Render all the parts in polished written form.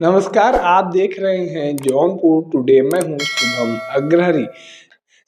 नमस्कार, आप देख रहे हैं जौनपुर टुडे। मैं हूं शुभम अग्रहरी।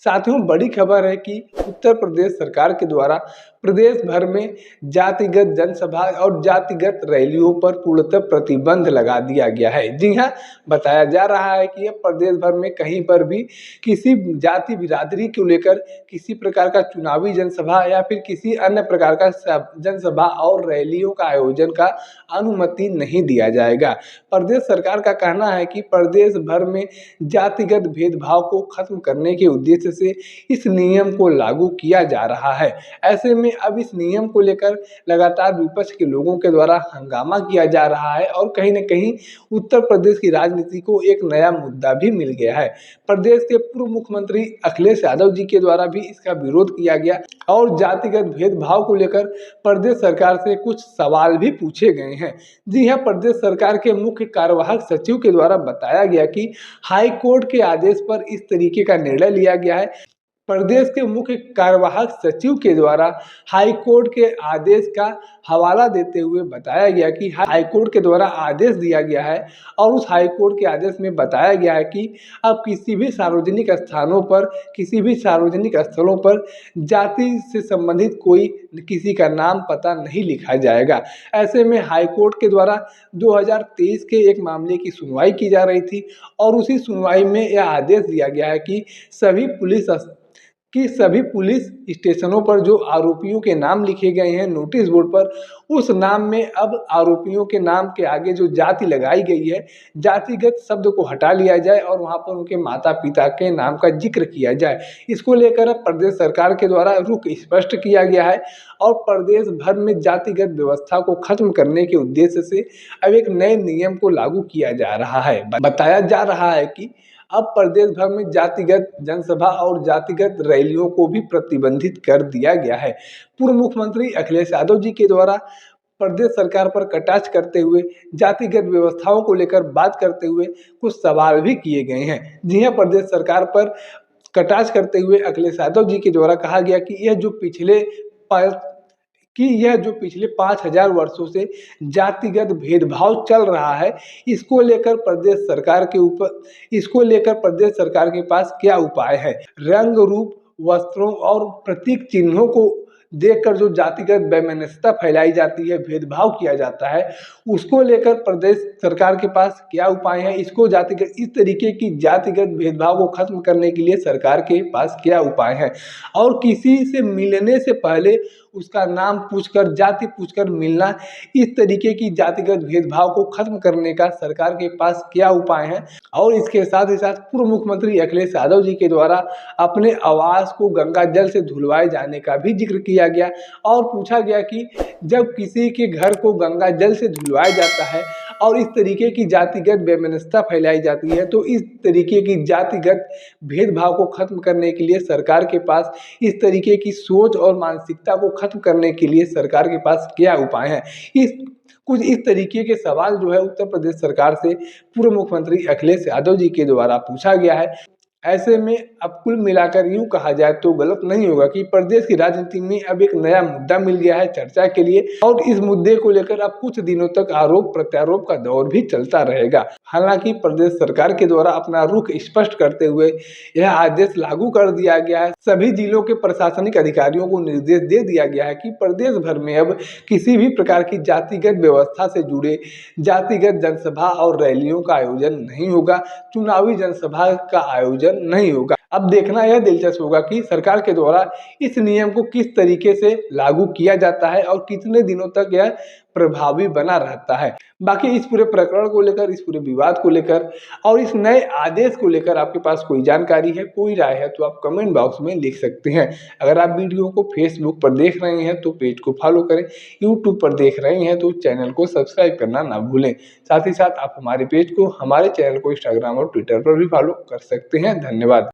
साथियों, बड़ी खबर है कि उत्तर प्रदेश सरकार के द्वारा प्रदेश भर में जातिगत जनसभा और जातिगत रैलियों पर पूर्णतः प्रतिबंध लगा दिया गया है। जी हाँ, बताया जा रहा है कि अब प्रदेश भर में कहीं पर भी किसी जाति बिरादरी को लेकर किसी प्रकार का चुनावी जनसभा या फिर किसी अन्य प्रकार का जनसभा और रैलियों का आयोजन का अनुमति नहीं दिया जाएगा। प्रदेश सरकार का कहना है कि प्रदेश भर में जातिगत भेदभाव को खत्म करने के उद्देश्य से इस नियम को लागू किया जा रहा है। ऐसे में अब इस नियम को लेकर लगातार विपक्ष के लोगों के द्वारा हंगामा किया जा रहा है और कहीं न कहीं उत्तर प्रदेश की राजनीति को एक नया मुद्दा भी मिल गया है। प्रदेश के पूर्व मुख्यमंत्री अखिलेश यादव जी के द्वारा भी इसका विरोध किया गया और जातिगत भेदभाव को लेकर प्रदेश सरकार से कुछ सवाल भी पूछे गए हैं। जी हाँ, प्रदेश सरकार के मुख्य कार्यवाहक सचिव के द्वारा बताया गया कि हाई कोर्ट के आदेश पर इस तरीके का निर्णय लिया गया है। प्रदेश के मुख्य कार्यवाहक सचिव के द्वारा हाई कोर्ट के आदेश का हवाला देते हुए बताया गया कि हाई कोर्ट के द्वारा आदेश दिया गया है और उस हाई कोर्ट के आदेश में बताया गया है कि अब किसी भी सार्वजनिक स्थानों पर, किसी भी सार्वजनिक स्थलों पर जाति से संबंधित कोई किसी का नाम पता नहीं लिखा जाएगा। ऐसे में हाई कोर्ट के द्वारा 2023 के एक मामले की सुनवाई की जा रही थी और उसी सुनवाई में यह आदेश दिया गया है कि सभी पुलिस स्टेशनों पर जो आरोपियों के नाम लिखे गए हैं नोटिस बोर्ड पर, उस नाम में अब आरोपियों के नाम के आगे जो जाति लगाई गई है, जातिगत शब्द को हटा लिया जाए और वहां पर उनके माता पिता के नाम का जिक्र किया जाए। इसको लेकर अब प्रदेश सरकार के द्वारा रुख स्पष्ट किया गया है और प्रदेश भर में जातिगत व्यवस्था को खत्म करने के उद्देश्य से अब एक नए नियम को लागू किया जा रहा है। बताया जा रहा है कि अब प्रदेश भर में जातिगत जनसभा और जातिगत रैलियों को भी प्रतिबंधित कर दिया गया है। पूर्व मुख्यमंत्री अखिलेश यादव जी के द्वारा प्रदेश सरकार पर कटाक्ष करते हुए, जातिगत व्यवस्थाओं को लेकर बात करते हुए कुछ सवाल भी किए गए हैं। जी हाँ, प्रदेश सरकार पर कटाक्ष करते हुए अखिलेश यादव जी के द्वारा कहा गया कि यह जो पिछले 5000 वर्षों से जातिगत भेदभाव चल रहा है, इसको लेकर प्रदेश सरकार के पास क्या उपाय है। रंग, रूप, वस्त्रों और प्रतीक चिन्हों को देखकर जो जातिगत वैमनस्यता फैलाई जाती है, भेदभाव किया जाता है, उसको लेकर प्रदेश सरकार के पास क्या उपाय है। इस तरीके की जातिगत भेदभाव को खत्म करने के लिए सरकार के पास क्या उपाय है और किसी से मिलने से पहले उसका नाम पूछकर, जाति पूछकर मिलना, इस तरीके की जातिगत भेदभाव को खत्म करने का सरकार के पास क्या उपाय है। और इसके साथ ही साथ पूर्व मुख्यमंत्री अखिलेश यादव जी के द्वारा अपने आवास को गंगा जल से धुलवाए जाने का भी जिक्र किया गया और पूछा गया कि जब किसी के घर को गंगा जल से धुलवाया जाता है और इस तरीके की जातिगत वैमनस्यता फैलाई जाती है, तो इस तरीके की जातिगत भेदभाव को खत्म करने के लिए सरकार के पास, इस तरीके की सोच और मानसिकता को खत्म करने के लिए सरकार के पास क्या उपाय हैं। कुछ इस तरीके के सवाल जो है उत्तर प्रदेश सरकार से पूर्व मुख्यमंत्री अखिलेश यादव जी के द्वारा पूछा गया है। ऐसे में अब कुल मिलाकर यूं कहा जाए तो गलत नहीं होगा कि प्रदेश की राजनीति में अब एक नया मुद्दा मिल गया है चर्चा के लिए और इस मुद्दे को लेकर अब कुछ दिनों तक आरोप प्रत्यारोप का दौर भी चलता रहेगा। हालांकि प्रदेश सरकार के द्वारा अपना रुख स्पष्ट करते हुए यह आदेश लागू कर दिया गया है। सभी जिलों के प्रशासनिक अधिकारियों को निर्देश दे दिया गया है कि प्रदेश भर में अब किसी भी प्रकार की जातिगत व्यवस्था से जुड़े जातिगत जनसभा और रैलियों का आयोजन नहीं होगा, चुनावी जनसभा का आयोजन नहीं होगा। अब देखना यह दिलचस्प होगा कि सरकार के द्वारा इस नियम को किस तरीके से लागू किया जाता है और कितने दिनों तक यह प्रभावी बना रहता है। बाकी इस पूरे प्रकरण को लेकर, इस पूरे विवाद को लेकर और इस नए आदेश को लेकर आपके पास कोई जानकारी है, कोई राय है तो आप कमेंट बॉक्स में लिख सकते हैं। अगर आप वीडियो को फेसबुक पर देख रहे हैं तो पेज को फॉलो करें, यूट्यूब पर देख रहे हैं तो चैनल को सब्सक्राइब करना ना भूलें। साथ ही साथ आप हमारे पेज को, हमारे चैनल को इंस्टाग्राम और ट्विटर पर भी फॉलो कर सकते हैं। धन्यवाद।